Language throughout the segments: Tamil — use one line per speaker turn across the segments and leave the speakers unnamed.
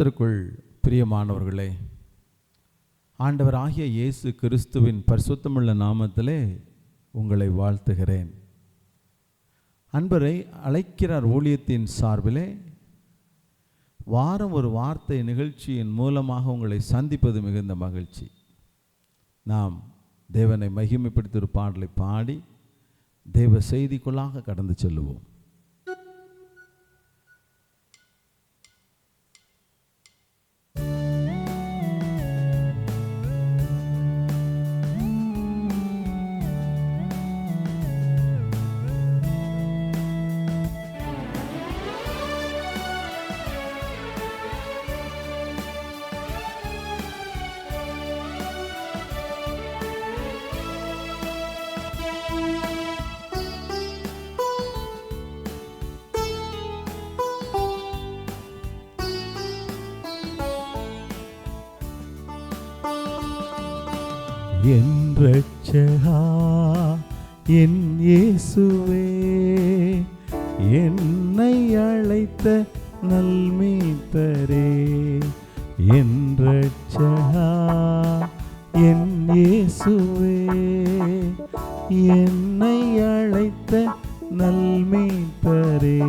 கர்த்தருக்குள் பிரியமானவர்களே, ஆண்டவர் ஆகிய இயேசு கிறிஸ்துவின் பரிசுத்தமுள்ள நாமத்திலே உங்களை வாழ்த்துகிறேன். அன்பரை அழைக்கிறார் ஊழியத்தின் சார்பிலே வாரம் ஒரு வார்த்தை நிகழ்ச்சியின் மூலமாக உங்களை சந்திப்பது மிகுந்த மகிழ்ச்சி. நாம் தேவனை மகிமைப்படுத்தி ஒரு பாடலை பாடி தேவ செய்திக்குள்ளாக கடந்து செல்லுவோம்.
என் இரட்சகா என் இயேசுவே, என்னை அழைத்த நல்மீட்பரே. என் இரட்சகா என் இயேசுவே, என்னை அழைத்த நல்மீட்பரே.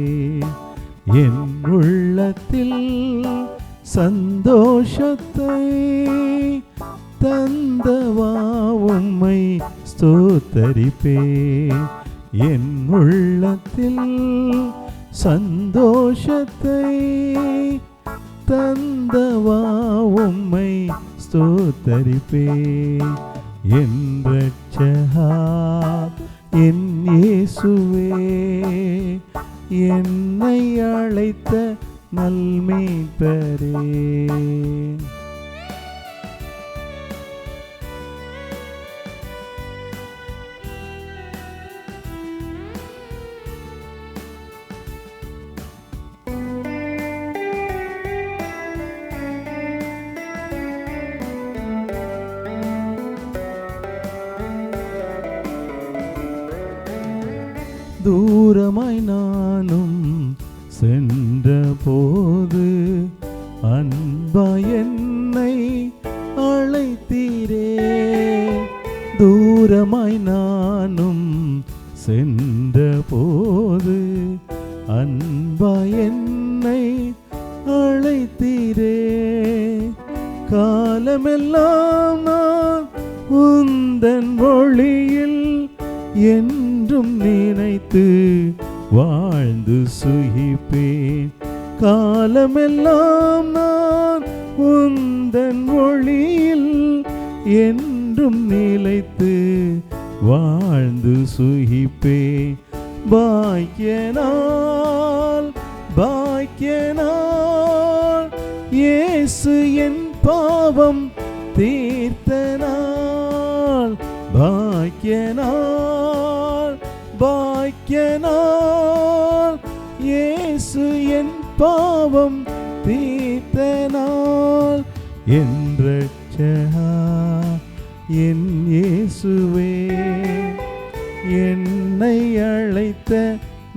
என் உள்ளத்தில் சந்தோஷத்தை தந்தவா உம்மை ஸ்தோத்தரிப்பேன். என் உள்ளத்தில் சந்தோஷத்தை தந்தவா உம்மை ஸ்தோத்தரிப்பேன். என் இரட்சகா என் இயேசுவே, என்னை அழைத்த நல்மீட்பரே. தூரமாய் நானும் சென்ற போது அன்பா என்னை அழைத்தீரே. தூரமாய் நானும் சென்ற போது அன்பா என்னை அழைத்தீரே. காலமெல்லாம் நான் உந்தன் ஒளியில் என்றும் நினைத்து வாழ்ந்து சுகிப்பேன். காலமெல்லாம் நான் உந்தன் ஒளியில் என்றும் நிலைத்து வாழ்ந்து சுகிப்பேன். பாக்கியனாள் பாக்கியனாள் இயேசு என் பாவம் தீர்த்தனாள். பாக்கியனாள் பாக்கியனாள் இயேசு என் பாவம் தீர்த்தனாள். என் இரட்சகா என் இயேசுவே, என்னை அழைத்த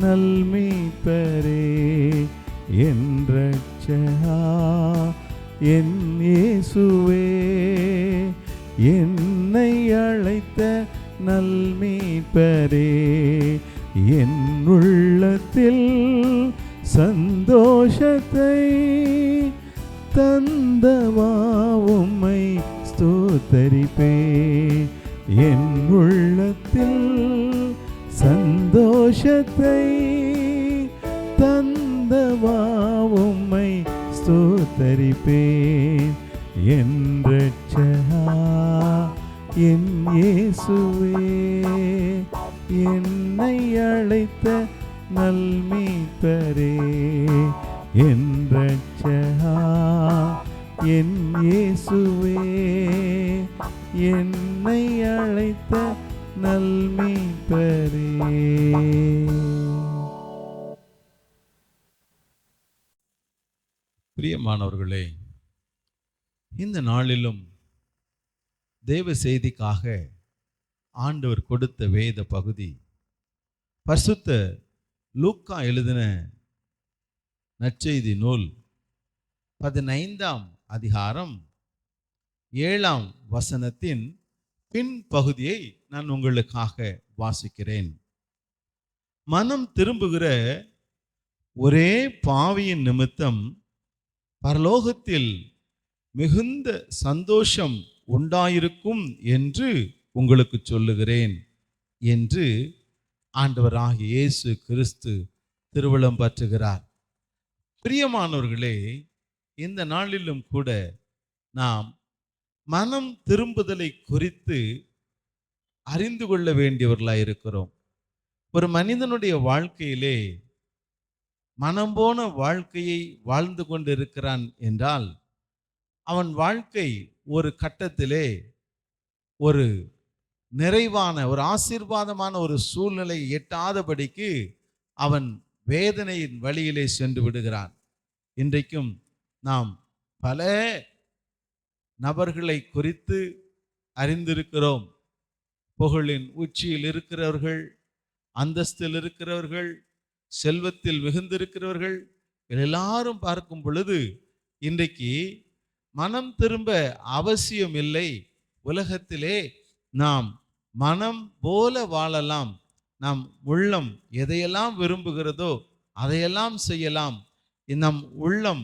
நல்மீட்பரே. என் இரட்சகா என் இயேசுவே, என்னை அழைத்த நல்மீட்பரே. என் உள்ளத்தில் சந்தோஷத்தை தந்தவா உம்மை ஸ்தோத்தரிப்பேன். என் உள்ளத்தில் சந்தோஷத்தை தந்தவா உம்மை ஸ்தோத்தரிப்பேன். என் இரட்சகா என் இயேசுவே, என்னை அழைத்த நல்மீட்பரே. என் இரட்சகா என் இயேசுவே, என்னை அழைத்த நல்மீட்பரே.
பிரியமானவர்களே, இந்த நாளிலும் தேவ செய்திக்காக ஆண்டவர் கொடுத்த வேத பகுதி பரிசுத்த லூக்கா எழுதின நற்செய்தி நூல் 15ஆம் அதிகாரம் 7ஆம் வசனத்தின் பின்பகுதியை நான் உங்களுக்காக வாசிக்கிறேன். மனம் திரும்புகிற ஒரே பாவியின் நிமித்தம் பரலோகத்தில் மிகுந்த சந்தோஷம் உண்டாயிருக்கும் என்று உங்களுக்கு சொல்லுகிறேன் என்று ஆண்டவராகிய இயேசு கிறிஸ்து திருவுளம் பற்றுகிறார். பிரியமானவர்களே, இந்த நாளிலும் கூட நாம் மனம் திரும்புதலை குறித்து அறிந்து கொள்ள வேண்டியவர்களாய் இருக்கிறோம். ஒரு மனிதனுடைய வாழ்க்கையிலே மனம் போன வாழ்க்கையை வாழ்ந்து கொண்டிருக்கிறான் என்றால் அவன் வாழ்க்கை ஒரு கட்டத்திலே ஒரு நிறைவான ஒரு ஆசீர்வாதமான ஒரு சூழ்நிலை எட்டாதபடிக்கு அவன் வேதனையின் வழியிலே சென்று விடுகிறான். இன்றைக்கும் நாம் பல நபர்களை குறித்து அறிந்திருக்கிறோம். புகழின் உச்சியில் இருக்கிறவர்கள், அந்தஸ்தில் இருக்கிறவர்கள், செல்வத்தில் மிகுந்திருக்கிறவர்கள், எல்லாரும் பார்க்கும் பொழுது இன்றைக்கு மனம் திரும்ப அவசியம் இல்லை. உலகத்திலே நாம் மனம் போல வாழலாம். நம் உள்ளம் எதையெல்லாம் விரும்புகிறதோ அதையெல்லாம் செய்யலாம். நம் உள்ளம்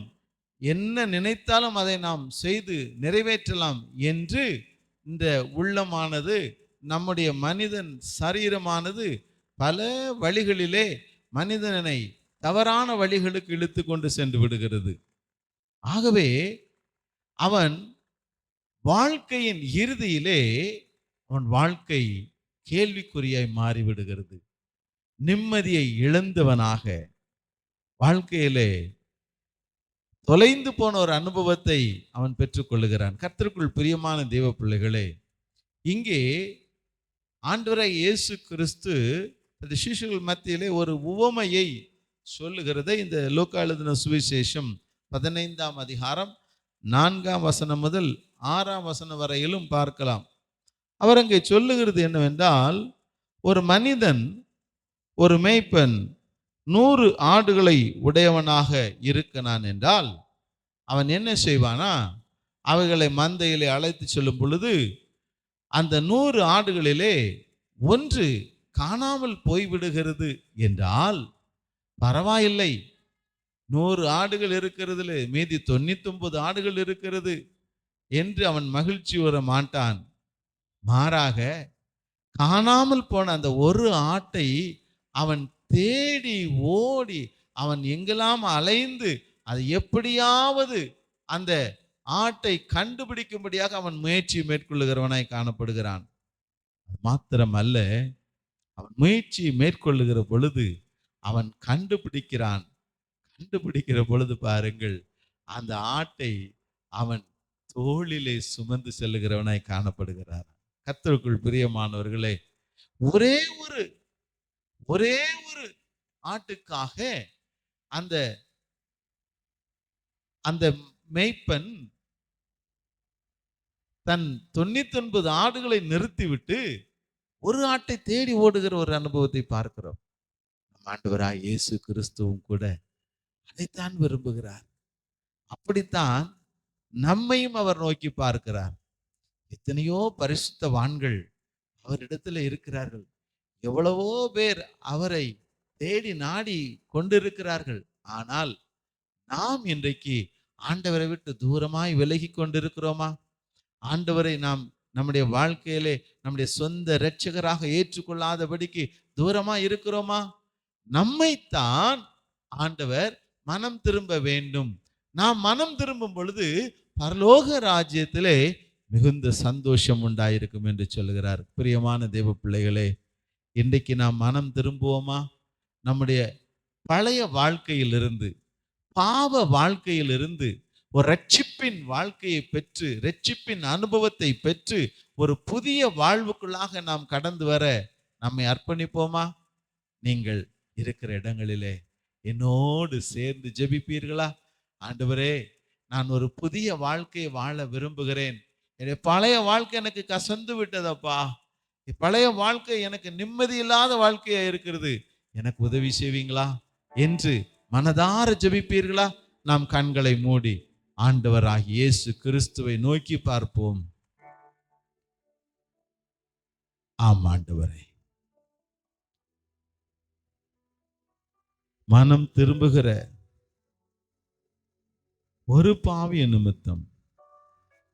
என்ன நினைத்தாலும் அதை நாம் செய்து நிறைவேற்றலாம் என்று இந்த உள்ளமானது, நம்முடைய மனிதன் சரீரமானது பல வழிகளிலே மனிதனை தவறான வழிகளுக்கு இழுத்து கொண்டு சென்று விடுகிறது. ஆகவே அவன் வாழ்க்கையின் இறுதியிலே அவன் வாழ்க்கை கேள்விக்குறியாய் மாறிவிடுகிறது. நிம்மதியை இழந்தவனாக வாழ்க்கையிலே தொலைந்து போன ஒரு அனுபவத்தை அவன் பெற்றுக்கொள்ளுகிறான். கர்த்தருக்குள் பிரியமான தேவ பிள்ளைகளே, இங்கே ஆண்டவராகிய இயேசு கிறிஸ்து சீஷர்கள் மத்தியிலே ஒரு உவமையை சொல்லுகிறதை இந்த லூக்கா எழுதின சுவிசேஷம் 15ஆம் அதிகாரம் 4ஆம் வசனம் முதல் 6ஆம் வசனம் வரையிலும் பார்க்கலாம். அவர் அங்கே சொல்லுகிறது என்னவென்றால், ஒரு மனிதன், ஒரு மேய்ப்பன் 100 ஆடுகளை உடையவனாக இருக்கிறான் என்றால் அவன் என்ன செய்வானா, அவைகளை மந்தையிலே அழைத்து செல்லும் பொழுது அந்த 100 ஆடுகளிலே ஒன்று காணாமல் போய்விடுகிறது என்றால் பரவாயில்லை, 100 ஆடுகள் இருக்கிறதுல மீதி 99 ஆடுகள் இருக்கிறது என்று அவன் மகிழ்ச்சி வர மாட்டான். மாறாக காணாமல் போன அந்த ஒரு ஆட்டை அவன் தேடி ஓடி அவன் எங்கெல்லாம் அலைந்து அது எப்படியாவது அந்த ஆட்டை கண்டுபிடிக்கும்படியாக அவன் முயற்சி மேற்கொள்ளுகிறவனாய் காணப்படுகிறான். அது மாத்திரமல்ல, அவன் முயற்சி மேற்கொள்ளுகிற பொழுது அவன் கண்டுபிடிக்கிறான். கண்டுபிடிக்கிற பொழுது பாருங்கள், அந்த ஆட்டை அவன் தோளிலே சுமந்து செல்லுகிறவனாய் காணப்படுகிறான். கர்த்தருக்குள் பிரியமானவர்களே, ஒரே ஒரு ஆட்டுக்காக அந்த அந்த மேய்ப்பன் தன் 99 ஆடுகளை நிறுத்திவிட்டு ஒரு ஆட்டை தேடி ஓடுகிற ஒரு அனுபவத்தை பார்க்கிறோம். ஆண்டவராய் இயேசு கிறிஸ்துவும் கூட அதைத்தான் விரும்புகிறார். அப்படித்தான் நம்மையும் அவர் நோக்கி பார்க்கிறார். எத்தனையோ பரிசுத்தவான்கள் அவரிடத்துல இருக்கிறார்கள். எவ்வளவோ பேர் அவரை தேடி நாடி கொண்டிருக்கிறார்கள். ஆனால் நாம் இன்றைக்கு ஆண்டவரை விட்டு தூரமாய் விலகி கொண்டிருக்கிறோமா? ஆண்டவரை நாம் நம்முடைய வாழ்க்கையிலே நம்முடைய சொந்த இரட்சகராக ஏற்றுக்கொள்ளாதபடிக்கு தூரமாய் இருக்கிறோமா? நம்மைத்தான் ஆண்டவர் மனம் திரும்ப வேண்டும். நாம் மனம் திரும்பும் பொழுது பரலோக ராஜ்யத்திலே மிகுந்த சந்தோஷம் உண்டாயிருக்கும் என்று சொல்லுகிறார். பிரியமான தேவ பிள்ளைகளே, இன்றைக்கு நாம் மனம் திரும்புவோமா? நம்முடைய பழைய வாழ்க்கையிலிருந்து, பாவ வாழ்க்கையிலிருந்து ஒரு ரட்சிப்பின் வாழ்க்கையை பெற்று, ரட்சிப்பின் அனுபவத்தை பெற்று ஒரு புதிய வாழ்வுக்குள்ளாக நாம் கடந்து வர நம்மை அர்ப்பணிப்போமா? நீங்கள் இருக்கிற இடங்களிலே என்னோடு சேர்ந்து ஜெபிப்பீர்களா? ஆண்டவரே, நான் ஒரு புதிய வாழ்க்கையை வாழ விரும்புகிறேன். என்னுடைய பழைய வாழ்க்கை எனக்கு கசந்து விட்டதப்பா. பழைய வாழ்க்கை எனக்கு நிம்மதி இல்லாத வாழ்க்கையா இருக்கிறது, எனக்கு உதவி செய்வீங்களா என்று மனதார ஜெபிப்பீர்களா? நாம் கண்களை மூடி ஆண்டவராகிய இயேசு கிறிஸ்துவை நோக்கி பார்ப்போம். ஆம் ஆண்டவரே, மனம் திரும்புகிற ஒரு பாவிய நிமித்தம்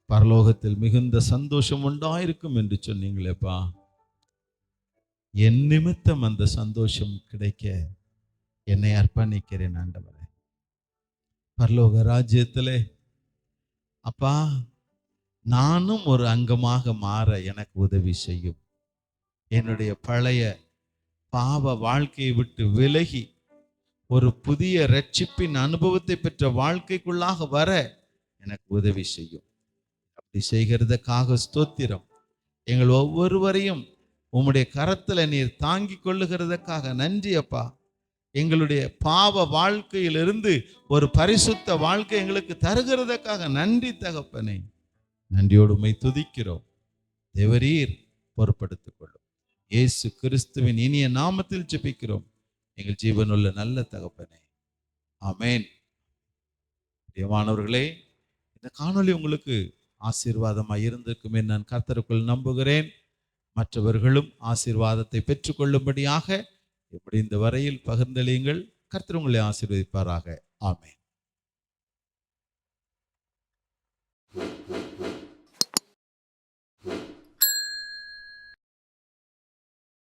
பரலோகத்தில் மிகுந்த சந்தோஷம் உண்டாயிருக்கும் என்று சொன்னீங்களேப்பா. என் நிமித்தம் அந்த சந்தோஷம் கிடைக்க என்னை அர்ப்பணிக்கிறேன் ஆண்டவரே. பரலோக ராஜ்யத்திலே அப்பா, நானும் ஒரு அங்கமாக மாற எனக்கு உதவி செய்யும். என்னுடைய பழைய பாவ வாழ்க்கையை விட்டு விலகி ஒரு புதிய இரட்சிப்பின் அனுபவத்தை பெற்ற வாழ்க்கைக்குள்ளாக வர எனக்கு உதவி செய்யும். அப்படி செய்கிறதுக்காக ஸ்தோத்திரம். எங்கள் ஒவ்வொருவரையும் உம்முடைய கரத்துல நீர் தாங்கி கொள்ளுகிறதுக்காக நன்றி அப்பா. எங்களுடைய பாவ வாழ்க்கையிலிருந்து ஒரு பரிசுத்த வாழ்க்கை எங்களுக்கு தருகிறதுக்காக நன்றி தகப்பனே. நன்றியோடு உம்மை துதிக்கிறோம். தேவரீர் பொறுப்படுத்திக் கொள்ளும். இயேசு கிறிஸ்துவின் இனிய நாமத்தில் ஜெபிக்கிறோம் எங்கள் ஜீவனுள்ள நல்ல தகப்பனே, ஆமென். பிரியமானவர்களே, இந்த காணொளி உங்களுக்கு ஆசீர்வாதமாக இருந்திருக்குமே நான் கர்த்தருக்குள் நம்புகிறேன். மற்றவர்களும் ஆசீர்வாதத்தை பெற்றுக்கொள்ளும்படியாக முடிந்த வரையில் பகிர்ந்தளியுங்கள். கர்த்தர் உங்களை ஆசீர்வதிப்பாராக. ஆமென்.